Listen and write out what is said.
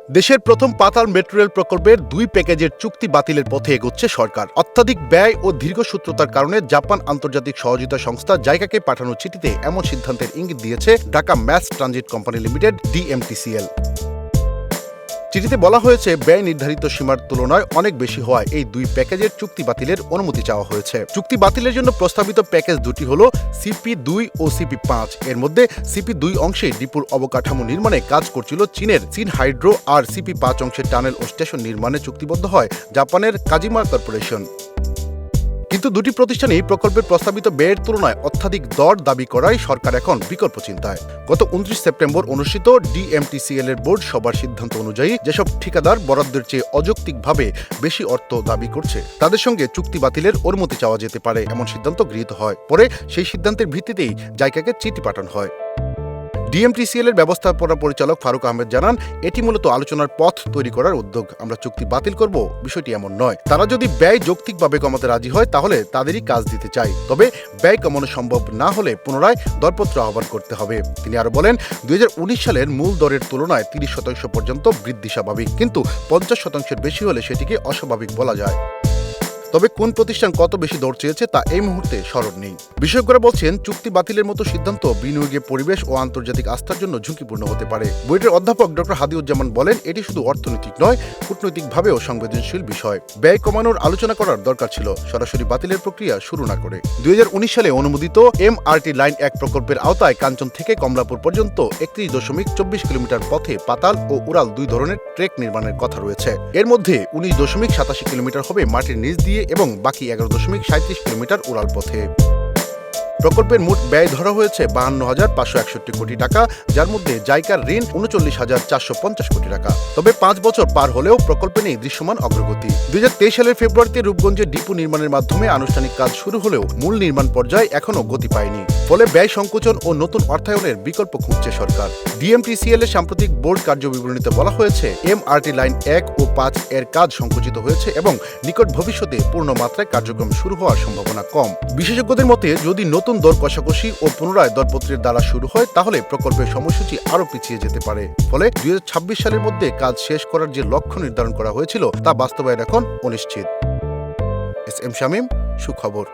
দেশের প্রথম পাতাল মেট্রো রেল প্রকল্পের 2 প্যাকেজের চুক্তি বাতিলের পথে এগোচ্ছে সরকার। অত্যাধিক ব্যয় ও দীর্ঘসূত্রতার কারণে জাপান আন্তর্জাতিক সহযোগিতা সংস্থা জাইকাকে পাঠানো চিঠিতে এমন সিদ্ধান্তের ইঙ্গিত দিয়েছে Dhaka mass transit company limited DMTCL. চিঠিতে বলা হয়েছে, ব্যয় নির্ধারিত সীমার তুলনায় অনেক বেশি হওয়ায় এই 2 প্যাকেজের চুক্তি বাতিলের অনুমতি চাওয়া হয়েছে। চুক্তি বাতিলের জন্য প্রস্তাবিত প্যাকেজ দুটি হল CP2 ও CP5। এর মধ্যে CP2 অংশে ডিপুর অবকাঠামো নির্মাণে কাজ করছিল চীনের সিনহাইড্রো, আর CP5 অংশের টানেল ও স্টেশন নির্মাণে চুক্তিবদ্ধ হয় জাপানের কাজিমা কর্পোরেশন। কিন্তু দুটি প্রতিষ্ঠানই প্রকল্পের প্রস্তাবিত ব্যয়ের তুলনায় অত্যাধিক দর দাবি করায় সরকার এখন বিকল্প চিন্তায়। গত 29 সেপ্টেম্বর অনুষ্ঠিত ডিএমটিসিএল এর বোর্ড সভার সিদ্ধান্ত অনুযায়ী যেসব ঠিকাদার বরাদ্দের চেয়ে অযৌক্তিকভাবে বেশি অর্থ দাবি করছে তাদের সঙ্গে চুক্তি বাতিলের অনুমতি চাওয়া যেতে পারে, এমন সিদ্ধান্ত গৃহীত হয়। পরে সেই সিদ্ধান্তের ভিত্তিতেই জাইকাকে চিঠি পাঠানো হয়। ডিএমটিসিএল এর ব্যবস্থাপনা পরিচালক ফারুক আহমেদ জানান, এটি মূলত আলোচনার পথ তৈরি করার উদ্যোগ। আমরা চুক্তি বাতিল করব বিষয়টি এমন নয়। তারা যদি ব্যয় যৌক্তিকভাবে কমাতে রাজি হয় তাহলে তাদেরই কাজ দিতে চাই, তবে ব্যয় কমানো সম্ভব না হলে পুনরায় দরপত্র আহ্বান করতে হবে। তিনি আরো বলেন, 2019 সালের মূল দরের তুলনায় 30% পর্যন্ত বৃদ্ধি স্বাভাবিক, কিন্তু 50% বেশি হলে সেটিকে অস্বাভাবিক বলা যায়। তবে কোন প্রতিষ্ঠান কত বেশি দর চেয়েছে তা এই মুহূর্তে স্মরণ নেই। বিশেষজ্ঞরা বলছেন, চুক্তি বাতিলের মতো সিদ্ধান্ত বিনিয়োগে পরিবেশ ও আন্তর্জাতিক আস্থার জন্য ঝুঁকিপূর্ণ হতে পারে। বুয়েটের অধ্যাপক ডক্টর হাদিউজ্জামান বলেন, এটি শুধু অর্থনৈতিক নয়, কূটনৈতিকভাবেও সংবেদনশীল বিষয়। ব্যয় কমানোর আলোচনা করার দরকার ছিল, সরাসরি বাতিলের প্রক্রিয়া শুরু না করে। 2019 সালে অনুমোদিত MRT লাইন 1 প্রকল্পের আওতায় কাঞ্চন থেকে কমলাপুর পর্যন্ত 31.24 কিলোমিটার পথে পাতাল ও উড়াল 2 ধরনের ট্রেক নির্মাণের কথা রয়েছে। এর মধ্যে 19.87 কিলোমিটার হবে মাটির নিচ দিয়ে এবং বাকি 11.37 কিলোমিটার উড়াল পথে। প্রকল্পের মোট ব্যয় ধরা হয়েছে 52,561 কোটি টাকা, যার মধ্যে জাইকার ঋণ 39,450 কোটি টাকা। তবে 5 বছর পার হলেও প্রকল্পে নেই দৃশ্যমান অগ্রগতি। 2023 সালের ফেব্রুয়ারিতে রূপগঞ্জে ডিপো নির্মাণের মাধ্যমে আনুষ্ঠানিক কাজ শুরু হলেও মূল নির্মাণ পর্যায়ে এখনও গতি পায়নি। ফলে ব্যয় সংকোচন ও নতুন অর্থায়নের বিকল্প খুঁজছে সরকার। ডিএমটিসিএল এর সাম্প্রতিক বোর্ড কার্যবিবরণীতে বলা হয়েছে, MRT লাইন 1 ও 5 এর কাজ সংকুচিত হয়েছে এবং নিকট ভবিষ্যতে পূর্ণ মাত্রায় কার্যক্রম শুরু হওয়ার সম্ভাবনা কম। বিশেষজ্ঞদের মতে, যদি নতুন দর কষাকষি ও পুনরায় দরপত্রের দ্বারা শুরু হয় তাহলে প্রকল্পের সময়সূচি আরও পিছিয়ে যেতে পারে। ফলে 2026 সালের মধ্যে কাজ শেষ করার যে লক্ষ্য নির্ধারণ করা হয়েছিল তা বাস্তবায়ন এখন অনিশ্চিত। SM শামীম, সুখবর।